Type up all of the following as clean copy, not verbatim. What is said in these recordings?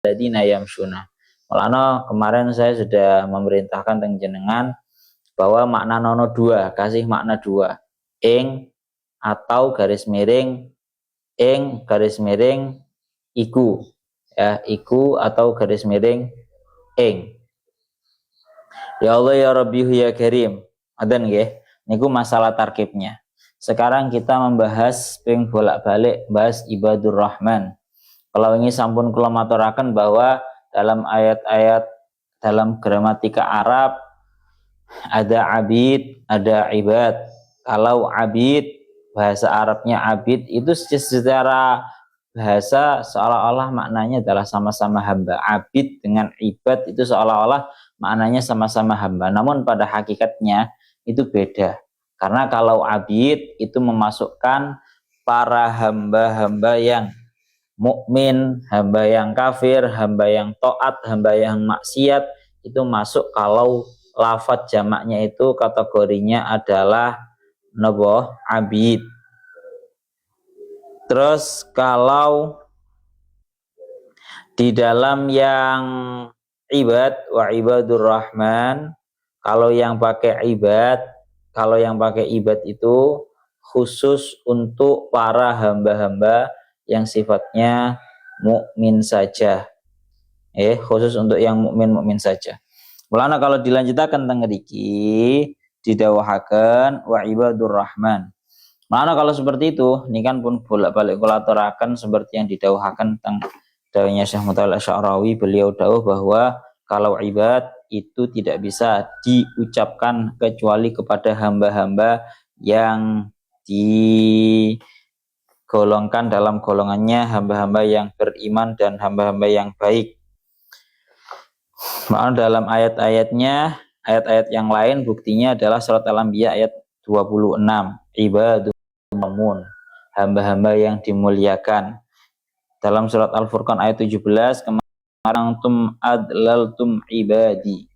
ladina yamshuna. Mulane kemarin saya sudah memerintahkan teng jenengan bahwa makna nono dua, kasih makna dua. Ing atau garis miring ing garis miring iku. Ya, iku atau garis miring ing. Ya Allah ya Rabbi ya Karim. Adan nggih. Niku masalah tarkibnya. Sekarang kita membahas ping bolak-balik bahas ibadur rahman. Kalau ini sampun kula maturaken bahwa dalam ayat-ayat dalam gramatika Arab ada abid, ada ibad. Kalau abid, bahasa Arabnya abid itu secara bahasa seolah-olah maknanya adalah sama-sama hamba. Abid dengan ibad itu seolah-olah maknanya sama-sama hamba. Namun pada hakikatnya itu beda. Karena kalau abid itu memasukkan para hamba-hamba yang mukmin, hamba yang kafir, hamba yang taat, hamba yang maksiat itu masuk kalau lafadz jamaknya itu kategorinya adalah nobo abid. Terus kalau di dalam yang ibad wa ibadur rahman, kalau yang pakai ibad itu khusus untuk para hamba-hamba yang sifatnya mukmin saja. Khusus untuk yang mukmin saja. Mulana kalau dilanjutaken teng mriki didhawuhaken wa ibadur rahman. Mulana kalau seperti itu, ini kan pun bolak-balik kula aturaken seperti yang didhawuhaken teng dawuhnya Syekh Mutawalli Asy'arawi, beliau dawuh bahwa kalau ibad itu tidak bisa diucapkan kecuali kepada hamba-hamba yang digolongkan dalam golongannya hamba-hamba yang beriman dan hamba-hamba yang baik. Maka dalam ayat-ayatnya, ayat-ayat yang lain buktinya adalah surat Al-Anbiya ayat 26. Ibadur rahman, hamba-hamba yang dimuliakan. Dalam surat Al-Furqan ayat 17, kemarantum adlaltum ibadi.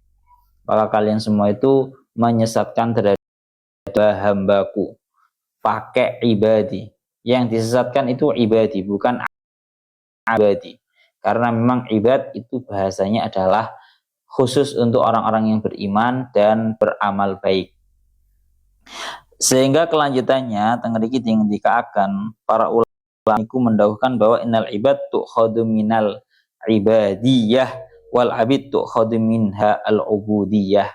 Maka kalian semua itu menyesatkan terhadap hambaku. Pakai ibadi. Yang disesatkan itu ibadi, bukan abadi. Karena memang ibad itu bahasanya adalah khusus untuk orang-orang yang beriman dan beramal baik. Sehingga kelanjutannya tengriki dikaakan para ulama iku mendahulukan bahwa innal ibad tu'khadhu minal ibadiyah wal abid tu'khadhu minha al ubudiyah.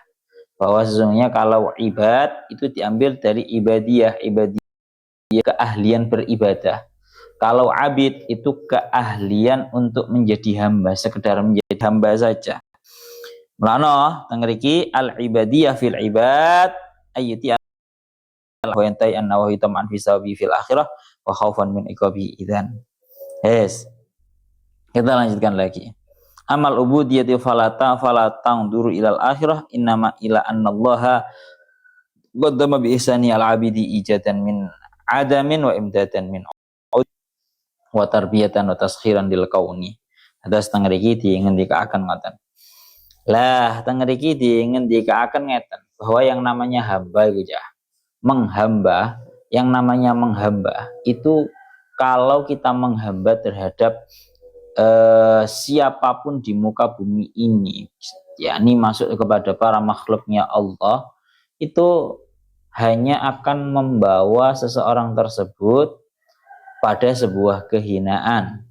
Bahwa sesungguhnya kalau ibad itu diambil dari ibadiyah keahlian beribadah. Kalau abid itu keahlian untuk menjadi hamba, sekedar menjadi hamba saja. Mulana tengriki al ibadiyah fil ibad ayyuti al-wayantai an-nawawi tam'an fi sawabi fil akhirah wa khaufan min iqabi idzan. Kita lanjutkan lagi. Amal ubudiyati falatang duru ilal akhirah innama ila annallaha qaddama bi ihsani al-abidi ijadan min adamin wa imdadan min wa tarbiyatan wa taskhiran lil kauni. Atas tengriki ngendikaaken ngoten. Lah tengriki ngendikaaken ngeten bahwa yang namanya hamba itu menghamba, yang namanya menghamba itu kalau kita menghamba terhadap siapapun di muka bumi ini, yakni masuk kepada para makhluknya Allah, itu hanya akan membawa seseorang tersebut pada sebuah kehinaan.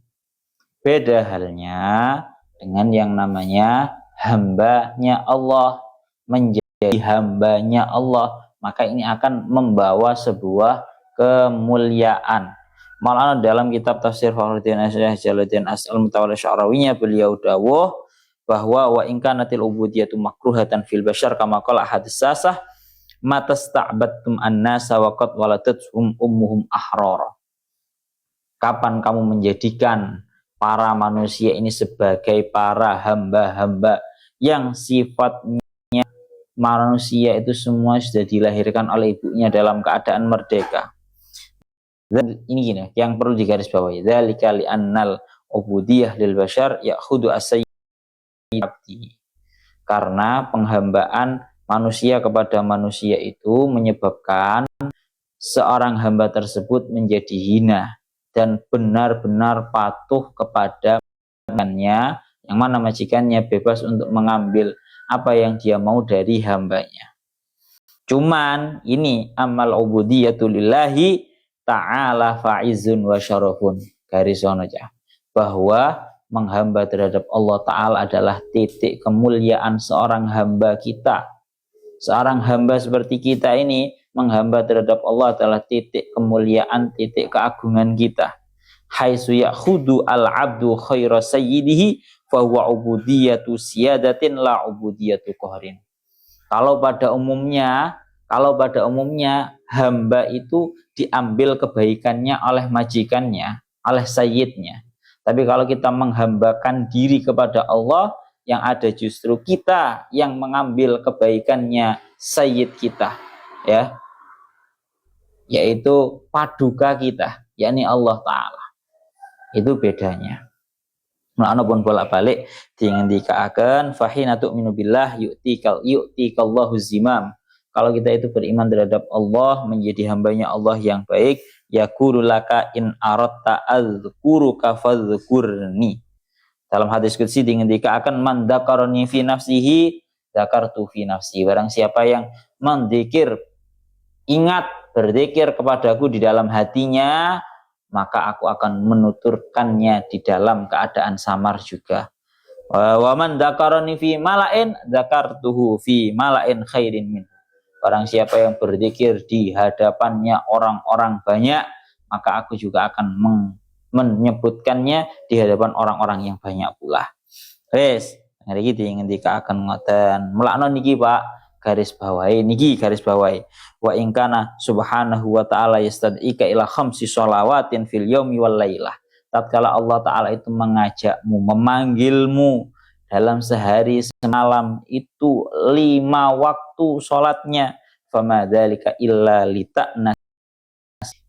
Beda halnya dengan yang namanya hambanya Allah, menjadi hambanya Allah, maka ini akan membawa sebuah kemuliaan. Malah dalam kitab tafsir Fakhruddin Jalaluddin Al-Mutawalli Asy'arawinya beliau dawuh bahwa wa in kanatil ubudiyatu makruhatan fil bashar kama qala hadis sasah matasta'battum an-nasa wa qad waladathum ummuhum ahrara. Kapan kamu menjadikan para manusia ini sebagai para hamba-hamba yang sifatnya manusia itu semua sudah dilahirkan oleh ibunya dalam keadaan merdeka. Dan ini gini, yang perlu digarisbawahi. Dzalika li annal ubudiyah lil bashar ya'khudhu as-sayyid. Karena penghambaan manusia kepada manusia itu menyebabkan seorang hamba tersebut menjadi hina dan benar-benar patuh kepada temannya yang mana majikannya bebas untuk mengambil apa yang dia mau dari hambanya. Cuman ini amal ubudiyatu lillahi ta'ala fa'izun wa syarafun. Garis ono aja. Bahwa menghamba terhadap Allah Ta'ala adalah titik kemuliaan seorang hamba kita. Seorang hamba seperti kita ini menghamba terhadap Allah adalah titik kemuliaan, titik keagungan kita. Haitsu ya'khudu al-'abdu khaira sayyidihi fa huwa ubudiyatu siyadatin la ubudiyatu qahrin. Kalau pada umumnya hamba itu diambil kebaikannya oleh majikannya, oleh sayyidnya. Tapi kalau kita menghambakan diri kepada Allah, yang ada justru kita yang mengambil kebaikannya sayyid kita, ya, yaitu paduka kita, yakni Allah Ta'ala. Itu bedanya. Mulane pun bolak-balik dingendikaken fahina tu'minu billah yu'tikallahu zimam. Kalau kita itu beriman terhadap Allah, menjadi hambanya Allah yang baik, yaqulu laka in aratta azkuruka fadhkurni. Dalam hadis qudsi dingendikaken man dzakarani fi nafsihi dzakartu fi nafsi. Barang siapa yang berzikir kepadaku di dalam hatinya, maka aku akan menuturkannya di dalam keadaan samar juga. Wa man dzakarani fi mala'in dzakartuhu fi mala'in khairin min. Barang siapa yang berzikir di hadapannya orang-orang banyak, maka aku juga akan menyebutkannya di hadapan orang-orang yang banyak pula. Wes, hari iki ngendikaken ngoten. Mulakno niki Pak, garis bawahi. Wa in kana subhanahu wa ta'ala yastad'ika ila khamsi shalawatin fil yaumi wal lailah. Tatkala Allah Ta'ala itu mengajakmu, memanggilmu dalam sehari semalam itu 5 waktu sholatnya, fama dzalika illa lita'nas.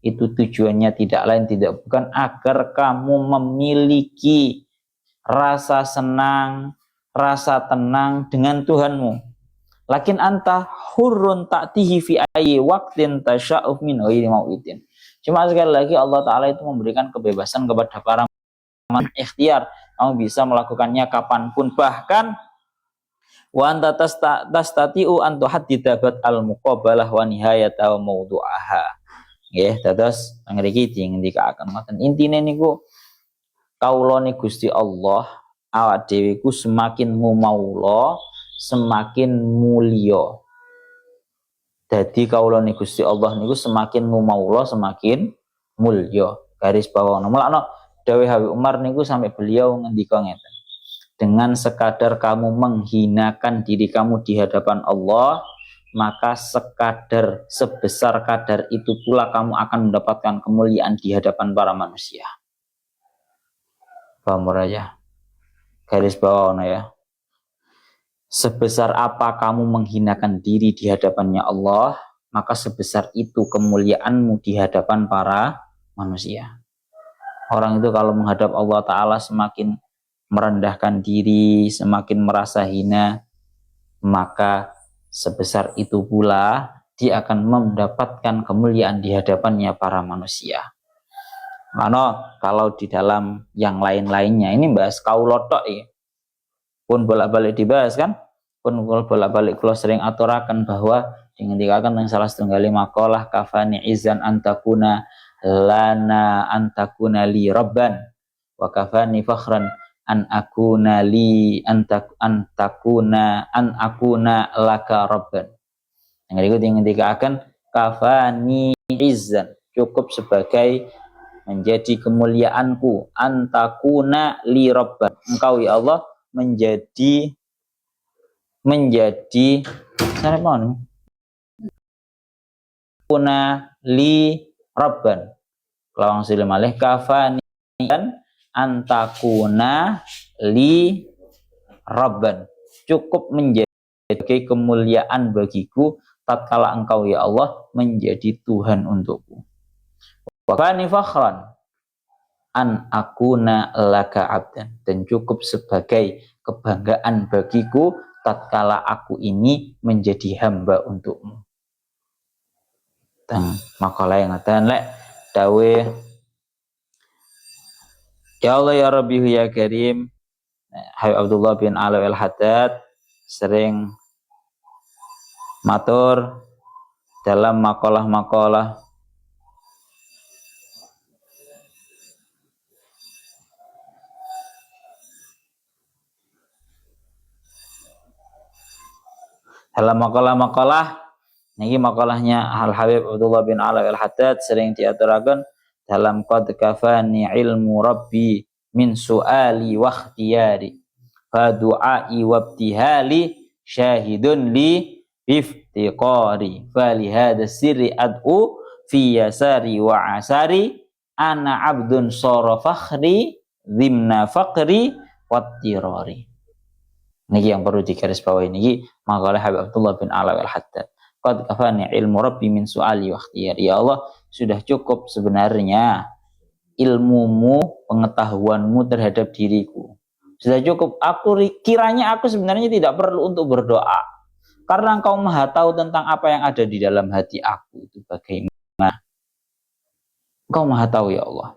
Itu tujuannya tidak bukan agar kamu memiliki rasa senang, rasa tenang dengan Tuhanmu. Lakin anta hurrun ta'tihi fi ayyi waqtin tasya'u min ghairi mau'itin. Cuma sekali lagi Allah Ta'ala itu memberikan kebebasan kepada para ikhtiar. Kamu bisa melakukannya kapanpun, bahkan wa anta tastati'u an tuhaddidabat al-muqabalah wa nihayata wa mawdu'aha. Nggih, dados ngriki dingendikaken ngoten. Intine niku kaulane Gusti Allah, awak dhewe ku semakin ngumaula, semakin mulia. Jadi kaulane Gusti Allah niku semakin ngumaula, semakin mulya. Garis bawah. Mulane dawuh Habib Umar niku sampai beliau ngendika ngeten. Dengan sekadar kamu menghinakan diri kamu di hadapan Allah, maka sebesar kadar itu pula kamu akan mendapatkan kemuliaan di hadapan para manusia. Paham aja. Garis bawah ya. Sebesar apa kamu menghinakan diri di hadapannya Allah, maka sebesar itu kemuliaanmu di hadapan para manusia. Orang itu kalau menghadap Allah Ta'ala semakin merendahkan diri, semakin merasa hina, maka sebesar itu pula dia akan mendapatkan kemuliaan di hadapannya para manusia. Karena kalau di dalam yang lain-lainnya, ini bahas kaulotok ya, pun bolak-balik dibahas kan, pun bolak-balik kalau sering aturakan bahwa dikatakan yang salah setunggal maqalah kafani izan antakuna lana antakuna li rabban wa kafani fakhran an akuna laka rabban. Yang itu dikatakan kafani izan, cukup sebagai menjadi kemuliaanku, antakuna li rabban, engkau ya Allah menjadi kuna li rabban. Lawang silim alih kafani kan antakuna li rabban, cukup menjadi kemuliaan bagiku tatkala engkau ya Allah menjadi Tuhan untukku. Wa kani fakhran an akuna laka abdan, dan cukup sebagai kebanggaan bagiku tatkala aku ini menjadi hamba untukmu. Makalah yang ngatain lek dawe ya Allah ya Rabbi ya Karim, Habib Abdullah bin Alawi al-Haddad sering matur dalam makalah-makalah niki makalahnya Al Habib Abdullah bin Alawi al-Haddad sering diaturaken dalam qad kafani ilmu rabbi min su'ali wa ikhtiyari fa du'ai wa ibtihali syahidun li iftiqari fa li hadha sirri ad'u fi yasari wa asari ana abdun sara fakhri dhimna faqri wattirari. Niki yang perlu digarisbawahi niki makalah Habib Abdullah bin Alawi al-Haddad. Qad kafani ilmu rabbi min su'ali wa ikhtiyari. Ya Allah, sudah cukup sebenarnya ilmumu, pengetahuanmu terhadap diriku. Sudah cukup, kiranya aku sebenarnya tidak perlu untuk berdoa. Karena engkau maha tahu tentang apa yang ada di dalam hati aku. Itu bagaimana? Engkau maha tahu ya Allah.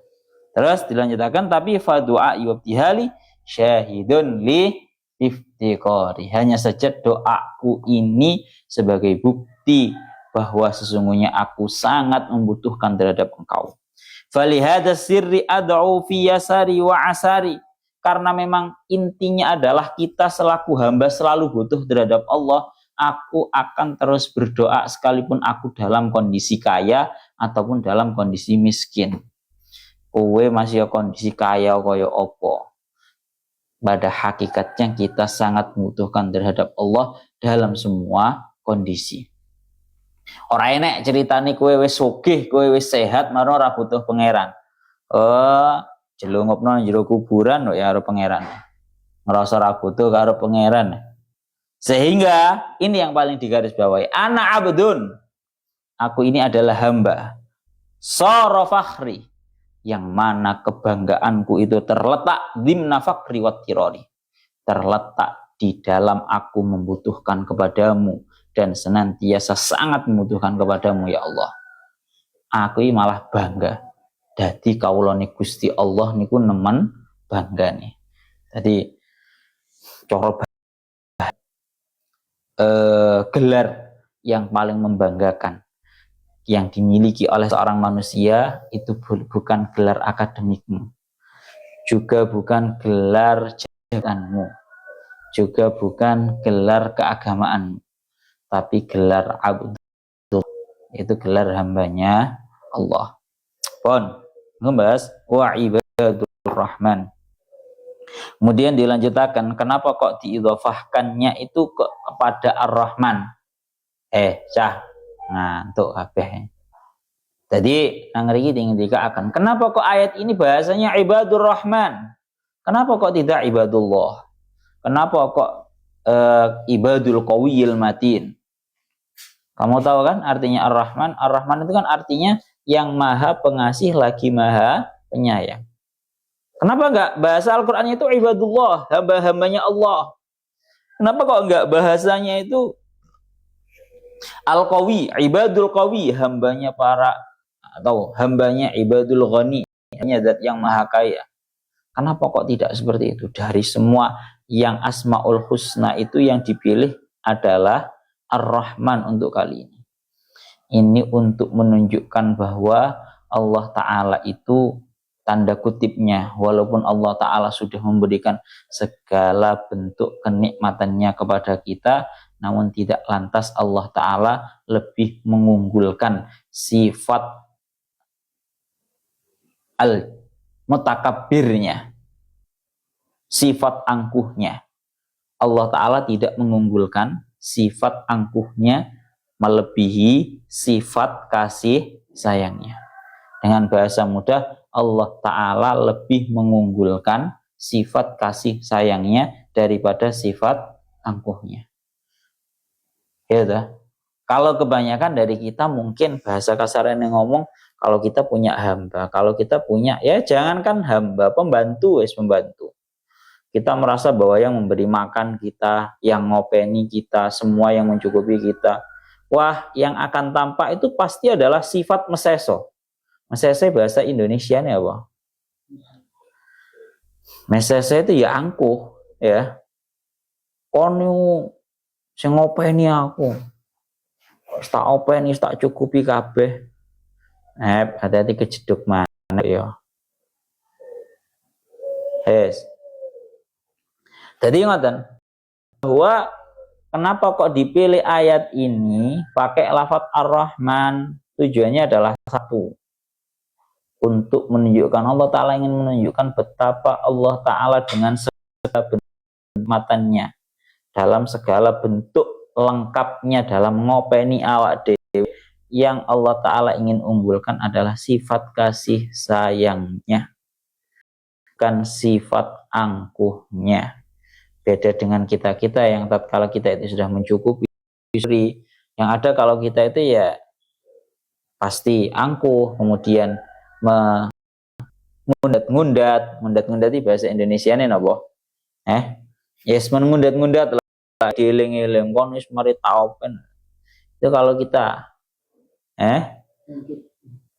Terus dilanjutkan, tapi fadu'a iwabtihali syahidun li iftiqari. Hanya saja doaku ini sebagai bukti bahwa sesungguhnya aku sangat membutuhkan terhadap engkau. Falihada sirri ad'u fi yasari wa asari. Karena memang intinya adalah kita selaku hamba selalu butuh terhadap Allah. Aku akan terus berdoa sekalipun aku dalam kondisi kaya ataupun dalam kondisi miskin. Kowe masih kondisi kaya kaya opo. Pada hakikatnya kita sangat membutuhkan terhadap Allah dalam semua kondisi. Ora enek ceritane kowe wis sugih, kowe wis sehat, maro ora butuh pangeran. Jelungupno jero kuburan kok ya karo pangeran. Ngerasa ora butuh karo pangeran. Sehingga ini yang paling digarisbawahi, ana abdun. Aku ini adalah hamba. Sara fakhri, yang mana kebanggaanku itu terletak dhimna faqri wattirari. Terletak di dalam aku membutuhkan kepadamu dan senantiasa sangat membutuhkan kepadamu ya Allah. Aku ini malah bangga. Dadi kawulane Gusti Allah niku nemen bangga nih. Jadi cara gelar yang paling membanggakan yang dimiliki oleh seorang manusia itu bukan gelar akademikmu, juga bukan gelar jabatanmu, juga bukan gelar keagamaanmu, tapi gelar abdul, itu gelar hambanya Allah. Pon ngebahas wa ibadur rahman. Kemudian dilanjutkan, kenapa kok diidhofahkannya itu kepada Ar-Rahman? Ngantuk kabeh. Jadi nang mriki dikatakan, kenapa kok ayat ini bahasanya ibadur rahman? Kenapa kok tidak ibadullah? Kenapa kok ibadul qawiyil matin? Kamu tahu kan artinya Ar-Rahman? Ar-Rahman itu kan artinya yang maha pengasih lagi maha penyayang. Kenapa enggak bahasa Al-Qur'annya itu ibadullah, hamba-hambanya Allah? Kenapa kok enggak bahasanya itu Al-Qawi, ibadul qawi, hambanya para, atau hambanya ibadul ghani, hanya zat yang maha kaya. Kenapa kok tidak seperti itu? Dari semua yang Asmaul Husna itu yang dipilih adalah Ar-Rahman untuk kali ini. Ini untuk menunjukkan bahwa Allah Ta'ala itu tanda kutipnya, walaupun Allah Ta'ala sudah memberikan segala bentuk kenikmatannya kepada kita, namun tidak lantas Allah Ta'ala lebih mengunggulkan sifat al-mutakabbirnya, sifat angkuhnya. Allah Ta'ala tidak mengunggulkan sifat angkuhnya melebihi sifat kasih sayangnya. Dengan bahasa mudah, Allah Ta'ala lebih mengunggulkan sifat kasih sayangnya daripada sifat angkuhnya. Ya dah. Kalau kebanyakan dari kita mungkin bahasa kasarnya ngomong, kalau kita punya hamba, kalau kita punya, ya jangankan hamba, pembantu, pembantu. Kita merasa bahwa yang memberi makan kita, yang ngopeni kita, semua yang mencukupi kita. Wah, yang akan tampak itu pasti adalah sifat meseso. Meseso bahasa Indonesianya apa? Meseso itu ya angkuh. ya, kon sing ngopeni aku. Tak openi, tak cukupi kabeh. Hati-hati kejeduk mana ya. Jadi ngoten, bahwa kenapa kok dipilih ayat ini pakai lafadz Ar-Rahman? Tujuannya adalah satu, untuk menunjukkan Allah Ta'ala ingin menunjukkan betapa Allah Ta'ala dengan segala bentuk dalam segala bentuk lengkapnya dalam ngopeni awak dewi, yang Allah Ta'ala ingin unggulkan adalah sifat kasih sayangnya, bukan sifat angkuhnya. Beda dengan kita yang tatkala kita itu sudah mencukupi, yang ada kalau kita itu ya pasti angkuh, kemudian ngundat itu bahasa Indonesianya napa? Yes, mengundat-ngundat lah, dieling-eling kon wis mari taupen. Itu kalau kita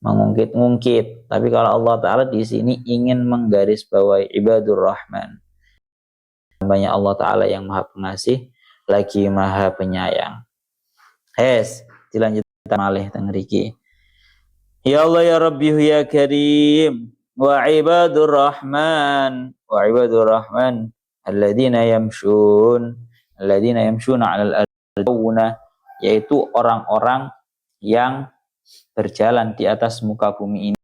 mengungkit. Tapi kalau Allah Ta'ala di sini ingin menggarisbawahi ibadur rahman, banyak Allah Ta'ala yang maha pengasih lagi maha penyayang. Dilanjutkan malih teng mriki. Ya Allah ya Rabbi ya Karim wa ibadur rahman alladzina yamshuna 'alal ardi, yaitu orang-orang yang berjalan di atas muka bumi ini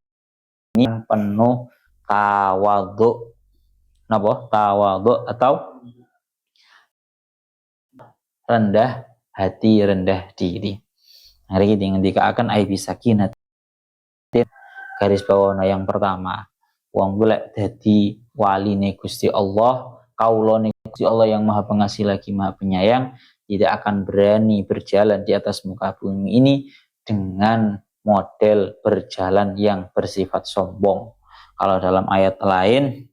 yang penuh tawadhu. Napa? Tawadhu atau rendah hati, rendah diri. Hari ini ngendikaken ai bisakinat, garis bawah yang pertama, wong golek dadi waline Gusti Allah, kaulane Gusti Allah yang maha pengasih lagi maha penyayang, tidak akan berani berjalan di atas muka bumi ini dengan model berjalan yang bersifat sombong. Kalau dalam ayat lain,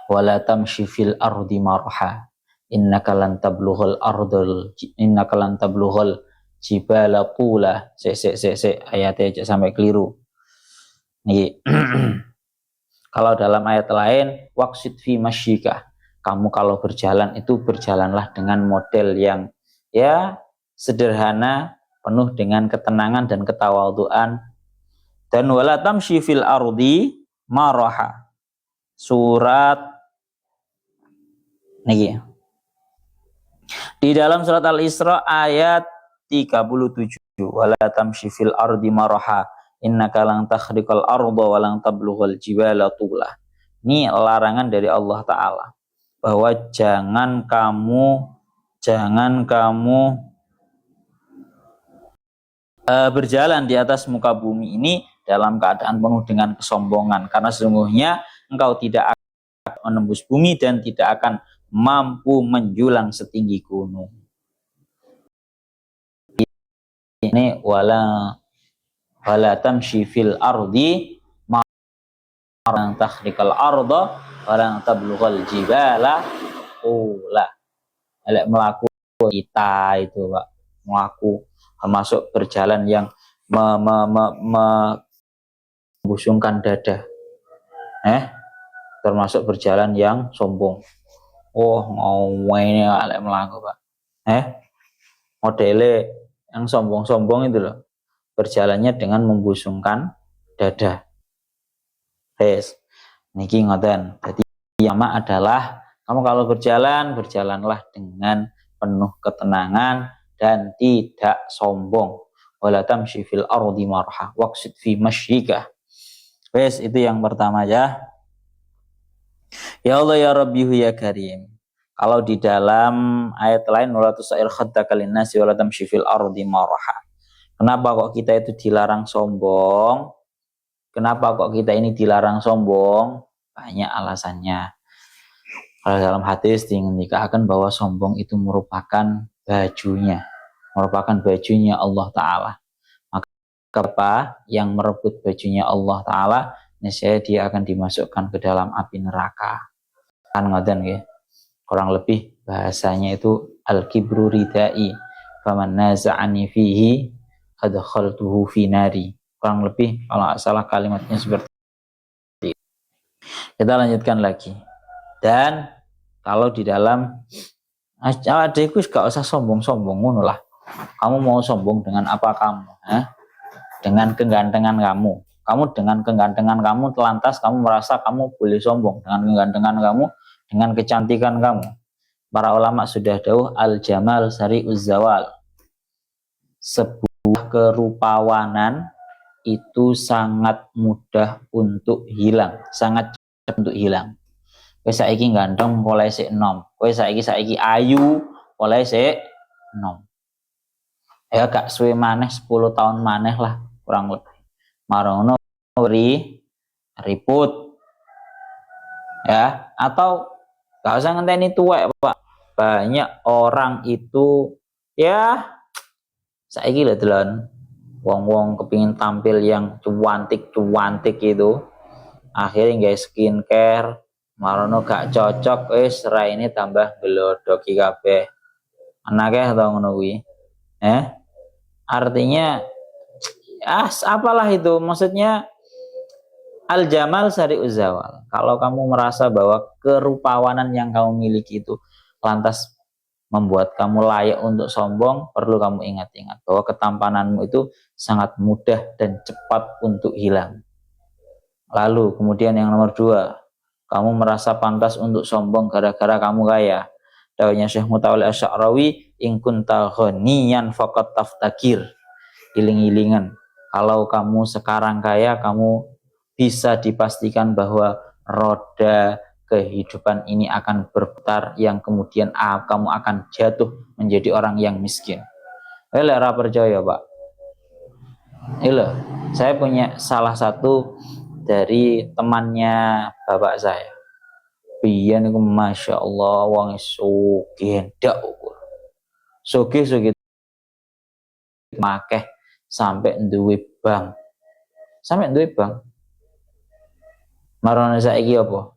wala tamshi fil ardi marha innaka lan tablughal jibala tula. Ayatnya aja sampai keliru nih. Kalau dalam ayat lain, waqsid fi masyika, kamu kalau berjalan itu berjalanlah dengan model yang ya sederhana, penuh dengan ketenangan dan ketawadhuan. Dan wala tamshi fil ardi maraha, surat niki di dalam surat Al-Isra ayat 37, wala tamshi fil ardi maraha innaka lan takhriqal arda wa lan tablughal jibala tula. Ini larangan dari Allah Ta'ala bahwa jangan kamu berjalan di atas muka bumi ini dalam keadaan penuh dengan kesombongan, karena sesungguhnya engkau tidak akan menembus bumi dan tidak akan mampu menjulang setinggi gunung. Ini wala tamshi fil ardi maran takhriqal arda wala tablughal jibala ula. Elek melaku kita itu Pak, melaku termasuk berjalan yang membusungkan dada, termasuk berjalan yang sombong. Ngomongnya elek melaku Pak, modele yang sombong-sombong itu loh, berjalannya dengan membusungkan dada. Niki ngoten. Jadi yang adalah kamu kalau berjalanlah dengan penuh ketenangan dan tidak sombong. Wala tamshi fil ardi marha waqsid fi masyika. Itu yang pertama ya. Ya Allah ya Rabbi ya Karim. Kalau di dalam ayat lain, wala tusair khaddaka linnasi wala tamshi fil ardi marha. Kenapa kok kita itu dilarang sombong? Kenapa kok kita ini dilarang sombong? Banyak alasannya. Kalau dalam hadis dikatakan bahwa sombong itu merupakan bajunya Allah Ta'ala. Maka apa yang merebut bajunya Allah Ta'ala, niscaya dia akan dimasukkan ke dalam api neraka. Kan ngoten nggih. Kurang lebih bahasanya itu al-kibru ridai faman naza'ani fihi adkhaltuhu fi nari. Kurang lebih kalau nggak salah kalimatnya seperti itu. Kita lanjutkan lagi. Dan Kalau di dalam adekku gak usah sombong-sombong ngono lah. Kamu mau sombong dengan apa kamu? Dengan kegantengan kamu. Kamu dengan kegantengan kamu lantas kamu merasa kamu boleh sombong dengan kegantengan kamu, dengan kecantikan kamu. Para ulama sudah tahu al-jamal sari'uz zawal. Sebuah kerupawanan itu sangat mudah untuk hilang, sangat cepat untuk hilang. Kowe saiki ganteng oleh sik enom. Kowe saiki ayu oleh sik enom. Ya gak suwe maneh 10 tahun maneh lah kurang lebih. Marono riput. Ya, atau gak usah ngenteni tuwek, Pak. Banyak orang itu ya saiki lho delon wong-wong kepingin tampil yang cuantik itu akhirnya guys skincare marono gak cocok wis raine tambah gelodoki kabeh anake atau ngono kuwi artinya apalah itu maksudnya al jamal sari'uz zawal. Kalau kamu merasa bahwa kerupawanan yang kamu miliki itu lantas membuat kamu layak untuk sombong, perlu kamu ingat-ingat bahwa ketampananmu itu sangat mudah dan cepat untuk hilang. Lalu kemudian yang nomor 2, kamu merasa pantas untuk sombong gara-gara kamu kaya. Dawuhnya Syekh Mutawalli Asy'arawi, in kunta ghaniyan faqat taftakir. Iling-ilingan, kalau kamu sekarang kaya, kamu bisa dipastikan bahwa roda kehidupan ini akan berputar yang kemudian kamu akan jatuh menjadi orang yang miskin. Ora percaya, Pak. Saya punya salah satu dari temannya bapak saya. Biyen niku masyaallah wong sugih ndak ukur. Sugih makeh sampai duwe bank. Marane saiki apa?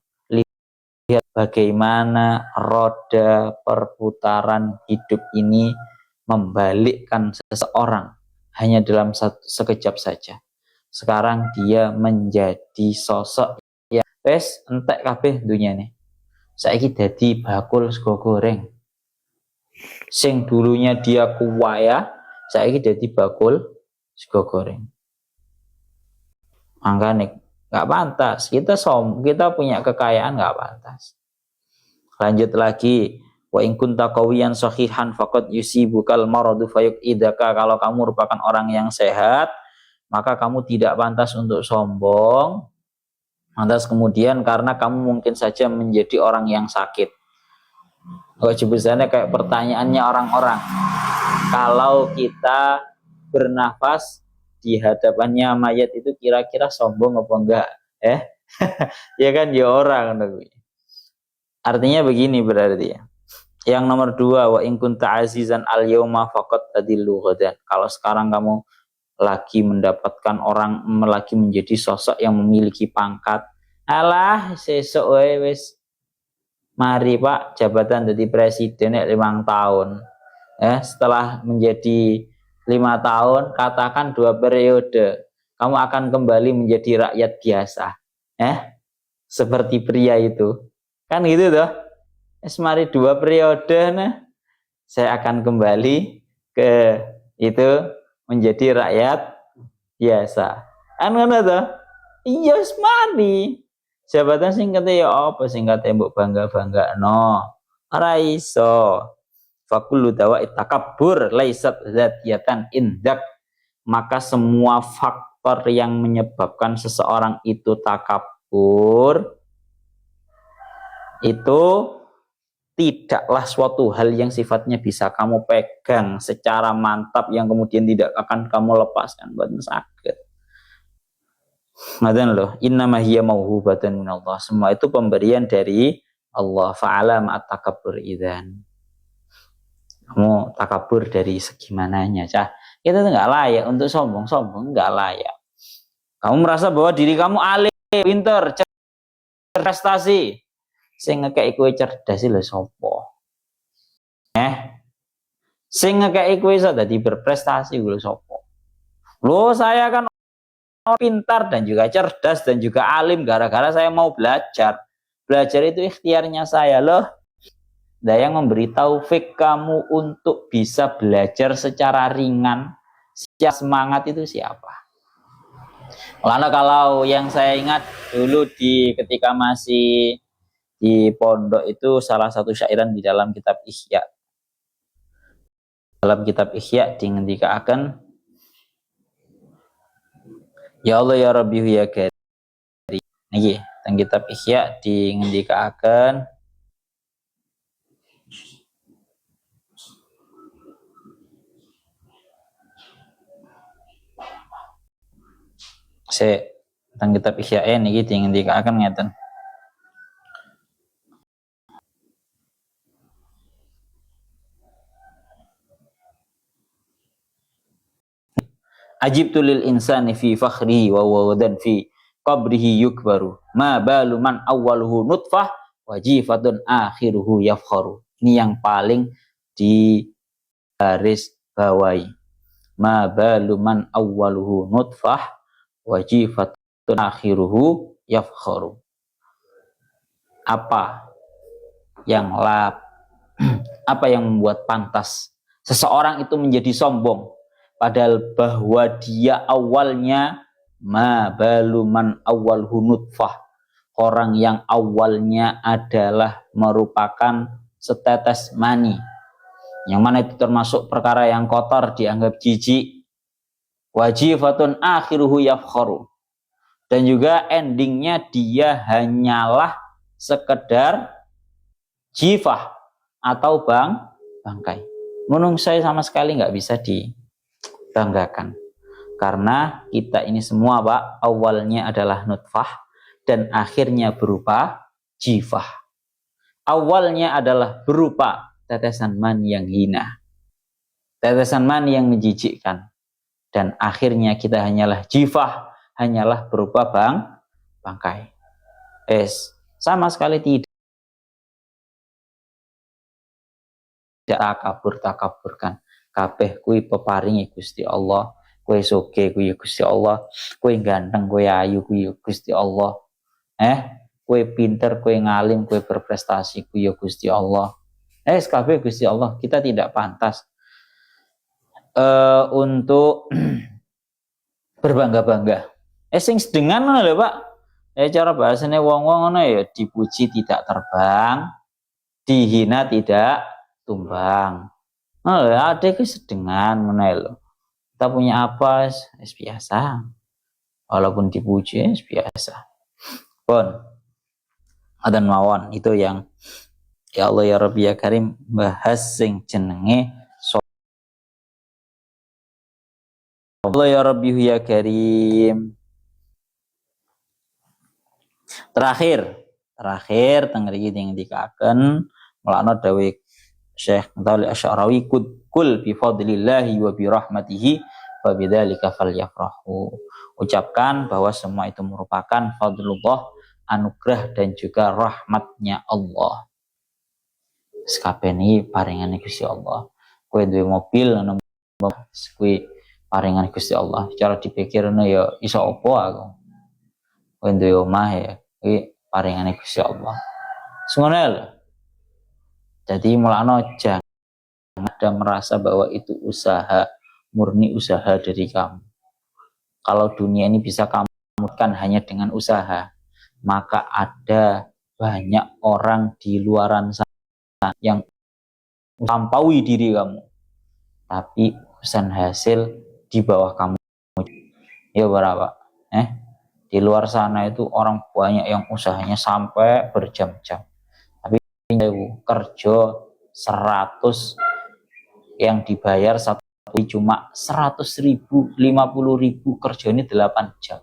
Lihat bagaimana roda perputaran hidup ini membalikkan seseorang hanya dalam sekejap saja. Sekarang dia menjadi sosok yang wis entek kabeh dunyane. Saiki dadi bakul sego goreng. Sing dulunya dia kuwaya, saiki dadi bakul sego goreng. Makanya nggak pantas kita punya kekayaan nggak pantas. Lanjut lagi, wa in kunta qawiyan sahihan faqad yusibukal maradu fayuqidaka. Kalau kamu merupakan orang yang sehat, maka kamu tidak pantas untuk sombong. Lantas kemudian karena kamu mungkin saja menjadi orang yang sakit. Kok jebusannya kayak pertanyaannya orang-orang. Kalau kita bernafas di hadapannya mayat itu kira-kira sombong apa enggak? Ya kan ya orang. Artinya begini berarti ya. Yang nomor 2, wa in kunta azizan al yauma faqad tadillu ghadan. Kalau sekarang kamu lagi mendapatkan orang, lagi menjadi sosok yang memiliki pangkat, alah sesuk wis mari Pak jabatan jadi presiden 5 tahun. Setelah menjadi 5 tahun, katakan 2 periode, kamu akan kembali menjadi rakyat biasa. Seperti pria itu. Kan gitu toh. Mari 2 periode, saya akan kembali ke itu menjadi rakyat biasa. Kan ngono toh? Iya mari. Jabatan sing kate ya apa sing kate mbok bangga-banggakno. Ora iso. Fakullu dawa takabbur laisat zatiyatan indak. Maka semua faktor yang menyebabkan seseorang itu takabur itu tidaklah suatu hal yang sifatnya bisa kamu pegang secara mantap yang kemudian tidak akan kamu lepaskan. Bukan sakit. Ngaten loh, innama hiya mauhubatun minallah. Semua itu pemberian dari Allah. Fa'ala ma'at takabbur idzan. Kamu takabur dari segi mananya, Cah. Itu enggak layak untuk sombong enggak layak. Kamu merasa bahwa diri kamu alim, pinter, prestasi. Sing ngekeki kowe cerdas lho sapa? Sing ngekeki kowe iso dadi berprestasi lho sapa? Loh, saya kan pintar dan juga cerdas dan juga alim gara-gara saya mau belajar. Belajar itu ikhtiarnya saya loh. yang memberi taufik kamu untuk bisa belajar secara ringan, secara semangat itu siapa? Karena kalau yang saya ingat dulu ketika masih di pondok itu salah satu syairan di dalam kitab Ihya. Dalam kitab Ihya dingendikaken, ya Allah ya Rabbi ya Karim. Niki teng kitab Ihya dingendikaken, teng kitab Ihya niki dingendikaken ngeten. Ajibtu lil insani fi fakhrihi wa wadan fi qabrihi yukbaru ma balu man awwaluhu nutfah wajifatun akhiruhu yafkharu. Ini yang paling di garis bawahi. Ma balu man awwaluhu nutfah wajifatun akhiruhu yafkharu. Apa yang membuat pantas seseorang itu menjadi sombong, padahal bahwa dia awalnya ma baluman awalhu nutfah, orang yang awalnya adalah merupakan setetes mani, yang mana itu termasuk perkara yang kotor, dianggap jijik. Wajifatun akhiruhu yafkharu, dan juga endingnya dia hanyalah sekedar jifah atau bangkai. Menurut saya sama sekali nggak bisa dibanggakan, karena kita ini semua Pak awalnya adalah nutfah dan akhirnya berupa jifah. Awalnya adalah berupa tetesan mani yang hina, tetesan mani yang menjijikkan, dan akhirnya kita hanyalah jifah, hanyalah berupa bangkai. Sama sekali tidak takaburkan. Kabeh kuwi peparingi Gusti Allah. Kowe soge kuwi Gusti Allah. Kowe ganteng, kowe ayu kuwi Gusti Allah. Kowe pinter, kowe ngalim, kowe berprestasi kuwi Gusti Allah. Kabeh Gusti Allah. Kita tidak pantas untuk berbangga-bangga. Sing sedengan ngono lho, Pak. Cara bahasane wong-wong ngono ya, dipuji tidak terbang, dihina tidak tumbang. Ada ke sedengan mana lo. Kita punya apa? Biasa. Walaupun dipuji biasa. Pun adan mawon itu yang ya Allah ya Rabbi ya Karim bahas sing jenenge Allah ya Rabbi ya Karim. Terakhir tengriki dikaken melaknat dawuh Syekh Mutalib Asy'arawi, kul bi fadlillahi wa bi rahmatihi wa bidzalika falyafrahu. Ucapkan bahwa semua itu merupakan fadlullah, anugerah dan juga rahmatnya Allah. Sakabehane paringane Gusti Allah. Kowe duwe mobil ana kuwi paringane Gusti Allah. Cara dipikirne ya iso apa aku. Kowe duwe omah ya kuwi paringane Gusti Allah. Semono lho. Jadi mulakno jangan ada merasa bahwa itu usaha, murni usaha dari kamu. Kalau dunia ini bisa kamu kan hanya dengan usaha, maka ada banyak orang di luaran sana yang melampaui diri kamu, tapi urusan hasil di bawah kamu. Ya berapa? Di luar sana itu orang banyak yang usahanya sampai berjam-jam. Kerja 100 yang dibayar satu cuma 100.000, 50.000, kerja ini 8 jam.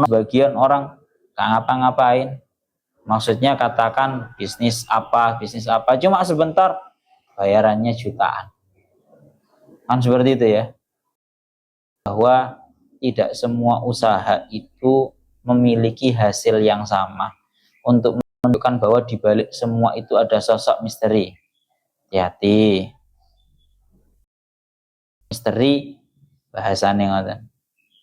Bagian orang gak ngapa-ngapain. Maksudnya katakan bisnis apa, cuma sebentar bayarannya jutaan. Kan seperti itu ya. Bahwa tidak semua usaha itu memiliki hasil yang sama. Untuk menunjukkan bahwa di balik semua itu ada sosok misteri. Hati-hati. Misteri bahasane ngoten.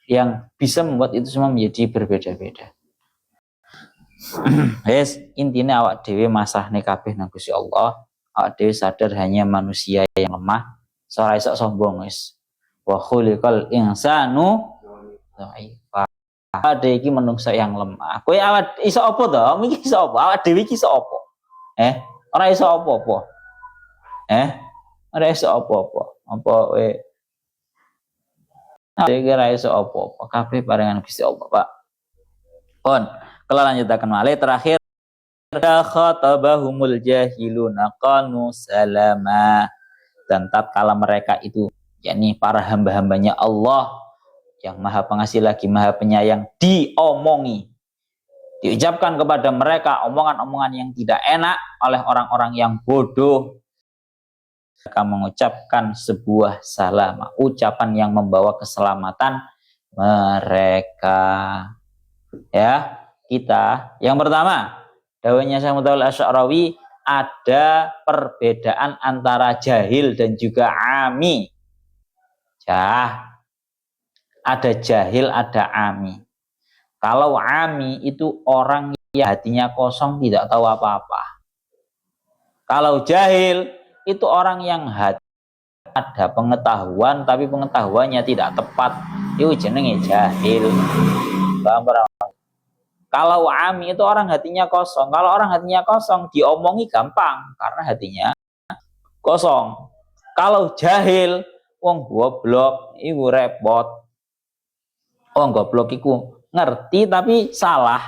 Yang bisa membuat itu semua menjadi berbeda-beda. Wes intine awak dhewe masrahne kabeh nang Gusti Allah. Awak dhewe sadar hanya manusia yang lemah, ora iso sombong wis. Wa khuliqal insanu dhaifa. Ade iki menungsa yang lemah. Kowe awak iso apa to? Iki iso apa? Awak dhewe iki iso apa? Ora iso apa-apa. Ora iso apa-apa. Apa kowe ora iso apa-apa. Kabeh paringan Gusti Allah, Pak. Pun, kalau lanjutaken malih terakhir khatabahumul jahiluna qalu salama, dan tatkala mereka itu yakni para hamba-hambanya Allah yang Maha Pengasih lagi Maha Penyayang diucapkan kepada mereka omongan-omongan yang tidak enak oleh orang-orang yang bodoh, mereka mengucapkan sebuah salam, ucapan yang membawa keselamatan mereka. Ya, kita yang pertama, dawuhnya Syekh Mutawalli Asy'arawi, ada perbedaan antara jahil dan juga ami. Ada jahil, ada ami. Kalau ami itu orang yang hatinya kosong, tidak tahu apa-apa. Kalau jahil itu orang yang hati ada pengetahuan tapi pengetahuannya tidak tepat, itu jenenge jahil. Kalau ami itu orang hatinya kosong. Kalau orang hatinya kosong diomongi gampang karena hatinya kosong. Kalau jahil, wong goblok iku repot. Wong goblok iku ngerti tapi salah.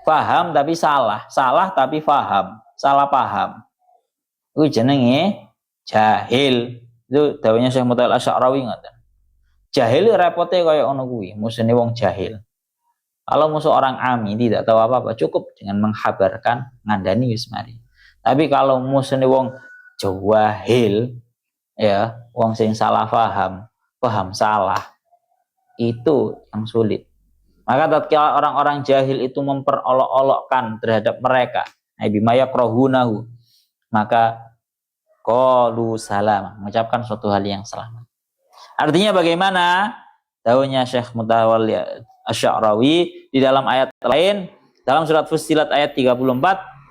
Paham tapi salah. Salah tapi paham. Salah paham. Iku jenenge jahil. Itu dawuhnya Syekh Mutawalli Asy'arawi ngoten. Jahil repote kaya ngono kuwi, musine wong jahil. Kalau musuh orang ami tidak tahu apa-apa, cukup dengan menghabarkan ngandani wis mari. Tapi kalau musuhne wong jahil, ya, wong sing salah paham salah, itu yang sulit. Maka tatkala orang-orang jahil itu memperolok-olokkan terhadap mereka, bimaya krohunahu, maka qalu salam, mengucapkan suatu hal yang selamat. Artinya bagaimana? Dawuhnya Syekh Mutawalli Asy'arawi di dalam ayat lain, dalam surat Fussilat ayat 34,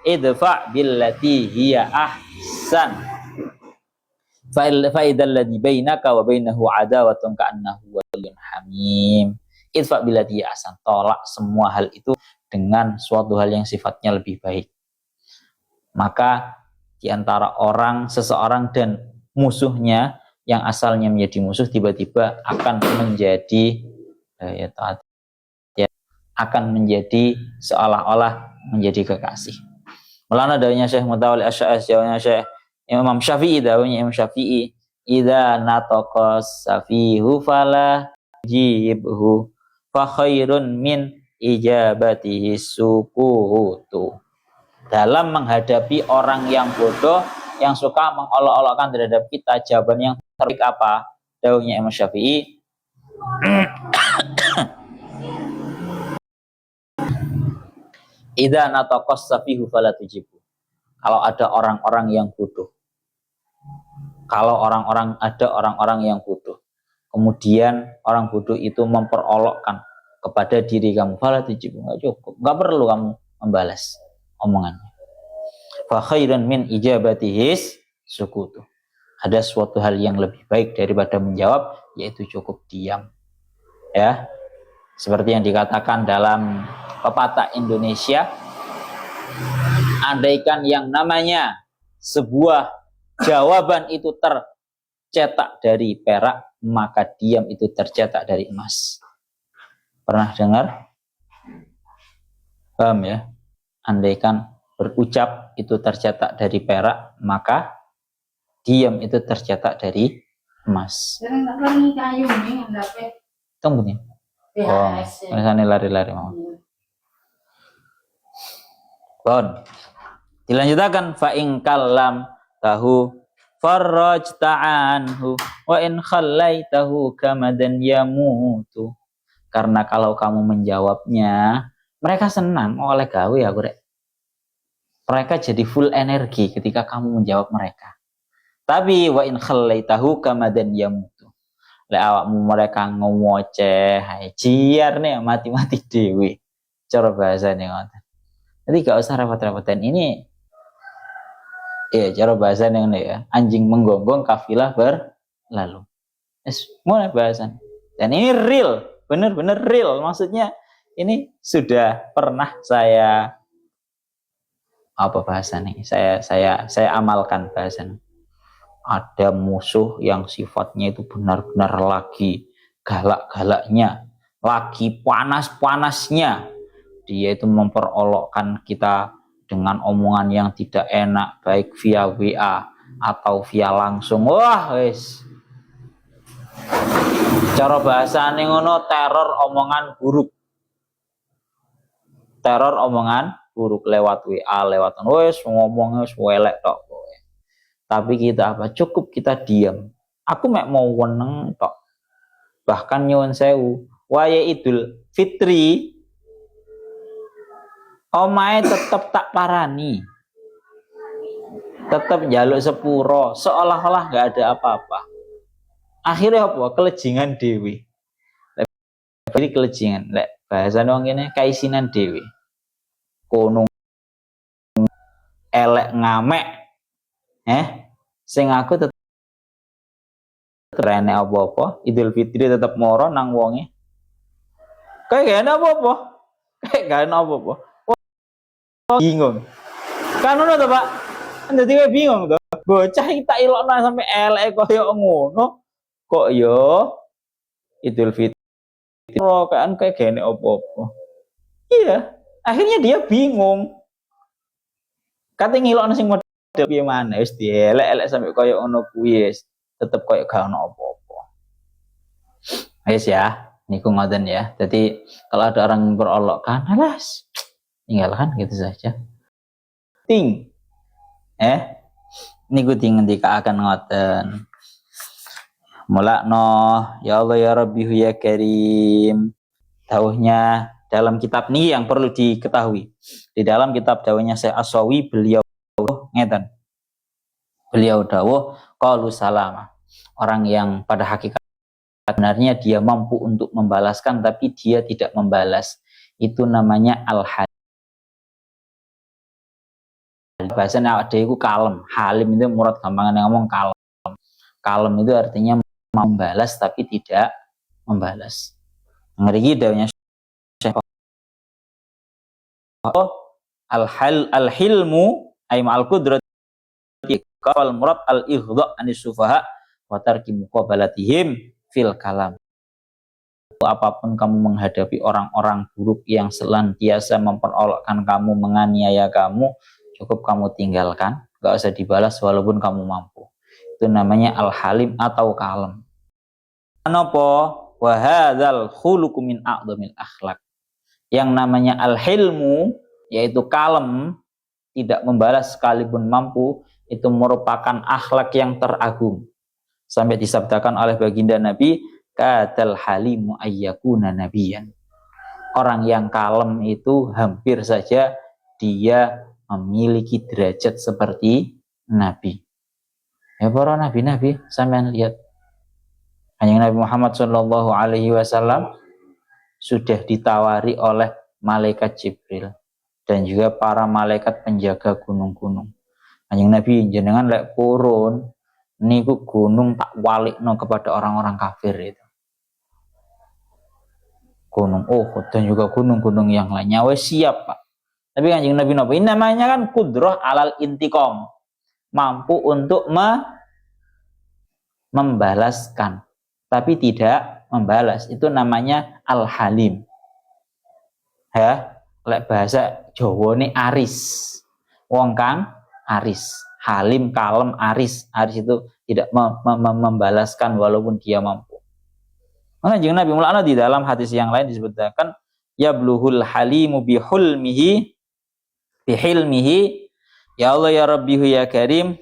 idfa billati hiya ahsan fa idzal ladzi bainaka wa bainahu adawatun ka'annahu waliyyun hamim. Idfa billati hiya ahsan, tolak semua hal itu dengan suatu hal yang sifatnya lebih baik. Maka di antara seseorang dan musuhnya yang asalnya menjadi musuh tiba-tiba akan menjadi akan menjadi seolah-olah menjadi kekasih. Mulana dawuhnya Syekh Mutawalli Asy'arawi, Syekh Imam Syafi'i, dawuhnya Imam Syafi'i, idza nataqas safihu fala jibhu fa khairun min ijabatihi sukutu. Dalam menghadapi orang yang bodoh yang suka mengolok-olokkan terhadap kita, jawaban yang terbaik apa? Dawuhnya Imam Syafi'i, idza nataqas safihu fala tujibu. Kalau ada orang-orang yang bodoh, ada orang-orang yang bodoh, kemudian orang bodoh itu memperolokkan kepada diri kamu, fala tujibu, enggak cukup, enggak perlu kamu membalas omongannya. Fa khairun min ijabatihis sukutu. Ada suatu hal yang lebih baik daripada menjawab, yaitu cukup diam. Ya. Seperti yang dikatakan dalam pepatah Indonesia, andaikan yang namanya sebuah jawaban itu tercetak dari perak, maka diam itu tercetak dari emas. Pernah dengar? Paham ya? Andaikan berucap itu tercetak dari perak, maka diam itu tercetak dari emas. Tunggu nih. Oh, misalnya lari-lari mau. Bon. Dilanjutkan, fa in kallam tahu farajta anhu wa in khallaitahu kamadan yamutu. Karena kalau kamu menjawabnya, mereka senang oleh gawe ya, Bre. Mereka jadi full energi ketika kamu menjawab mereka. Tapi wa in khallaitahu kamadan yamutu. Lek awakmu mereka ngomoceh, ciar nih mati-mati dewe. Cara bahasane ngoten. Jadi gak usah repot-repotan. Ini ya cara bahasan yang ya, anjing menggonggong kafilah berlalu. Mulai bahasan. Dan ini real, bener-bener real. Maksudnya ini sudah pernah saya bahasan ini? Saya amalkan bahasan. Ada musuh yang sifatnya itu benar-benar lagi galak-galaknya, lagi panas-panasnya. Dia itu memperolokkan kita dengan omongan yang tidak enak, baik via WA atau via langsung. Wah, wes. Cara bahasane ngono, teror omongan buruk. Teror omongan buruk lewat WA, lewat wes ngomongnya wes welek tok. Tapi kita apa? Cukup kita diam. Aku mek mau weneng tok. Bahkan nyuwun sewu, waya Idul Fitri omae tetep tak parani. Tetep njaluk sepuro, seolah-olah nggak ada apa-apa. Akhirnya apa? Kelejingan dewi. Jadi kelejingan. Lek bahasa wong kene kaisinan dewi. Kono elek ngamek. Sing aku tetep rene apa-apa, Idul Fitri tetep moro nang wonge. Kayak gak apa-apa. Kayak gak apa-apa. Bingung. Kan ngono to, Pak. Dadi kowe bingung to. Bocah iki tak ilokno sampe elek koyo ngono. Kok yo Idul Fitri kan kayak gak apa-apa. Iya, akhirnya dia bingung. Kate ngilokno sing model piye maneh wis dielek-elek sampe koyo ngono kuwi wis tetep koyo gak ono apa-apa. Wis ya, niku ngoten ya. Jadi kalau ada orang yang berolok-kan, alas, tinggalkan gitu saja. Niku ngendika akan ngoten. Mulakno ya Allah ya Rabbi ya Karim. Dawuhnya dalam kitab ini yang perlu diketahui. Di dalam kitab dawuhnya Syekh As-Sawi beliau ngeten. Beliau dawuh qalu salama. Orang yang pada hakikat sebenarnya dia mampu untuk membalaskan tapi dia tidak membalas. Itu namanya al-halim. Bahasanya ada itu kalem. Halim itu murad gampangan yang ngomong kalem. Kalem itu artinya membalas tapi tidak membalas. Ngeri dawuhnya al-hilmu ay ma'al qudrati kal murad al-ighdha anis sufaha wa tarki muqabalatihim fil kalam. Apapun kamu menghadapi orang-orang buruk yang senantiasa memperolokkan kamu, menganiaya kamu, cukup kamu tinggalkan, gak usah dibalas walaupun kamu mampu. Itu namanya al-halim atau kalem. Kenapa? Wa hadzal khuluqu min a'dhamil akhlaq. Yang namanya al-hilmu yaitu kalem, tidak membalas sekalipun mampu, itu merupakan akhlak yang teragung. Sampai disabdakan oleh baginda Nabi, kadal halimu ayyakuna nabiyan. Orang yang kalem itu hampir saja dia memiliki derajat seperti Nabi. Ya para nabi-nabi, sampean lihat. Kanjeng Nabi Muhammad SAW sudah ditawari oleh malaikat Jibril dan juga para malaikat penjaga gunung-gunung. Kanjeng Nabi jenengan lek purun niku gunung tak walikno kepada orang-orang kafir itu. Gunung Uhud dan juga gunung-gunung yang lainnya wes siap, Pak. Tapi Kanjeng Nabi napa? Ini namanya kan qudrah alal intiqam. Mampu untuk membalaskan tapi tidak membalas. Itu namanya al-halim. Ya, lek bahasa Jawa ini aris. Wong kang aris. Halim, kalem, aris. Aris itu tidak membalaskan walaupun dia mampu. Maka Kanjeng Nabi mulana di dalam hadis yang lain disebutkan yabluhul halimu bihilmihi ya Allah ya Rabbihu ya Karim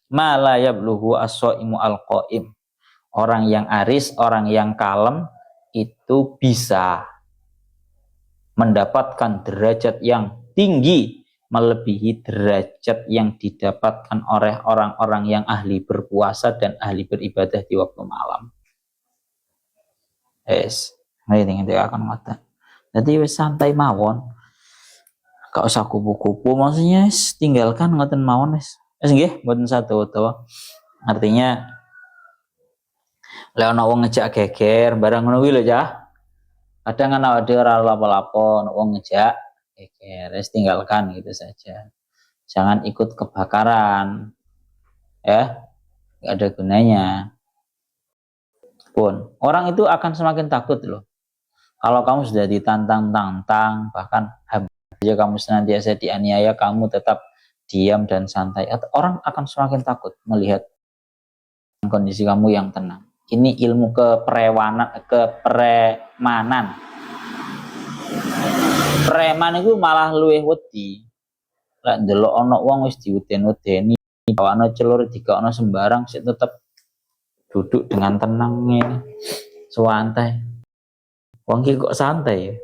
ma la yabluhu as-shaimu al-qaim. Orang yang aris, orang yang kalem itu bisa mendapatkan derajat yang tinggi melebihi derajat yang didapatkan oleh orang-orang yang ahli berpuasa dan ahli beribadah di waktu malam. Ini akan ngoten. Jadi wis santai mawon. Gak usah kupu-kupu, maksudnya tinggalkan ngoten mawon wis. Wis nggih, mboten satu utawa. Artinya lek ana wong ngejak geger barang ngono kuwi lho Cah. Kadang kan awake dhewe ora lapo-lapo, ana wong ngejak geger, wis tinggalkan gitu saja. Jangan ikut kebakaran. Ya, nggak ada gunanya. Pun orang itu akan semakin takut loh. Kalau kamu sudah ditantang-tantang, bahkan aja kamu senantiasa dianiaya, kamu tetap diam dan santai. Orang akan semakin takut melihat kondisi kamu yang tenang. Ini ilmu kepremanan. Preman itu malah luwih wedi. Lek ndelok ana wong wis diweden-wedeni, bawane celur dikokno sembarang, sik tetep duduk dengan tenangnya, santai. Wong iki kok santai ya?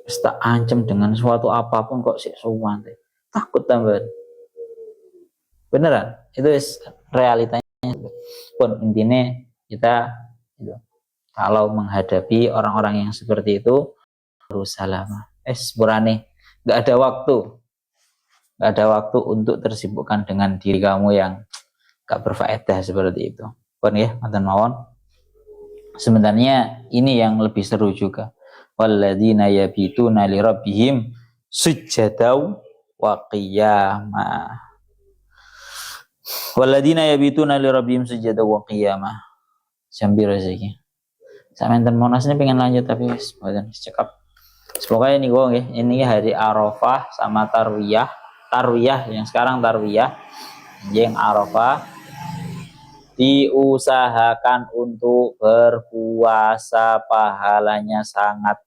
Wis tak ancam dengan suatu apapun kok sik santai. Takut tambahan. Beneran? Itu realitanya. Pun intinya kita gitu. Kalau menghadapi orang-orang yang seperti itu berusaha lama. Sepurane nggak ada waktu untuk tersibukkan dengan diri kamu yang gak berfaedah seperti itu. Pun ya, mantan mawon. Sebenarnya ini yang lebih seru juga. Walladzina yabituna li rabbihim sujjadaw wa qiyamah. Walladzina yabituna li rabbihim sujjadaw wa qiyamah. Sambil rezeki. Sampeyan monasnya pengen lanjut tapi wis mboten cekap. Pokoknya ini gue ini hari Arafah sama Tarwiyah yang sekarang Tarwiyah, yang Arafah diusahakan untuk berpuasa, pahalanya sangat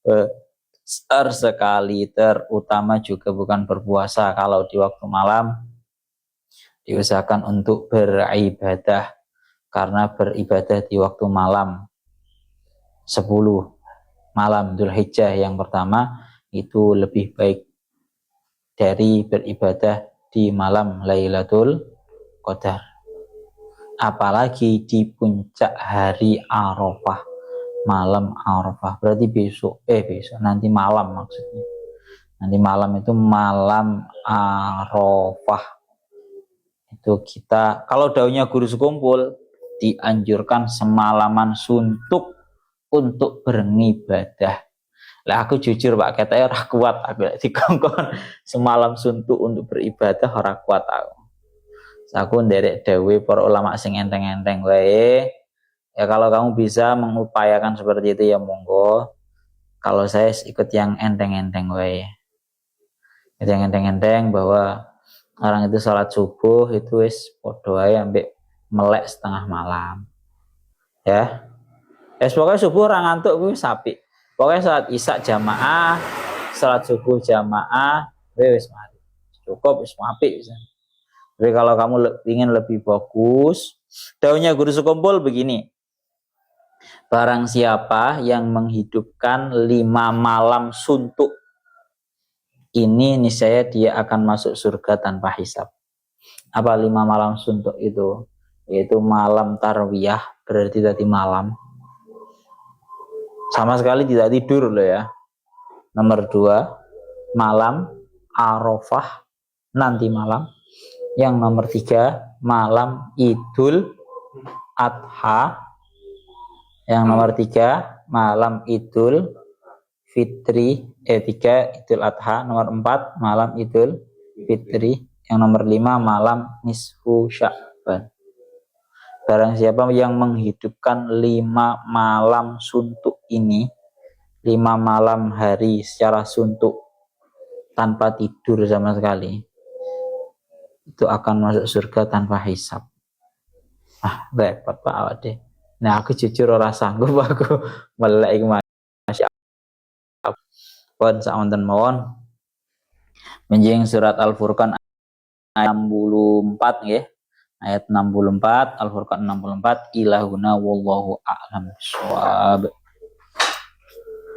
besar sekali, terutama juga bukan berpuasa kalau di waktu malam, diusahakan untuk beribadah, karena beribadah di waktu malam 10 malam Dzulhijjah yang pertama itu lebih baik dari beribadah di malam Lailatul Qadar, apalagi di puncak hari Arafah, malam Arafah. Berarti besok nanti malam, maksudnya nanti malam itu malam Arafah. Itu kita kalau daunnya guru sekumpul dianjurkan semalaman suntuk untuk beribadah. Lah aku jujur Pak, katanya ora kuat aku dikongkon semalam suntuk untuk beribadah, ora kuat aku. Aku nderek dawuh para ulama sing enteng-enteng wae. Ya kalau kamu bisa mengupayakan seperti itu ya monggo. Kalau saya ikut yang enteng-enteng wae. Yang enteng-enteng bahwa orang itu sholat subuh itu wis padha wae ambek melek setengah malam. Ya. Pokoknya subuh orang ngantuk kuwi sapi. Pokoknya saat isya jamaah, salat subuh jamaah, wis mari. Cukup wis apik bisa. Tapi kalau kamu ingin lebih bagus, daunnya guru sekumpul begini. Barang siapa yang menghidupkan 5 malam suntuk, ini niscaya dia akan masuk surga tanpa hisab. Apa 5 malam suntuk itu? Yaitu malam Tarwiyah, berarti tadi malam. Sama sekali tidak tidur loh ya. Nomor 2, malam Arafah nanti malam. Yang nomor 3, malam Idul Adha. Yang nomor 3, malam Idul Fitri. 3 Idul Adha. Nomor 4, malam Idul Fitri. Yang nomor 5, malam Nisfu Sya'ban. Barang siapa yang menghidupkan 5 malam suntuk ini, 5 malam hari secara suntuk tanpa tidur sama sekali, itu akan masuk surga tanpa hisab. Repot Pak awak deh. Nah aku jujur ora sanggup aku melek Masya Allah. Pun samonten mawon menjing surat Al-Furqan ayat 64 nggih. Ayat 64, Al-Furqan 64, ilahuna wallahu a'lam bishawab.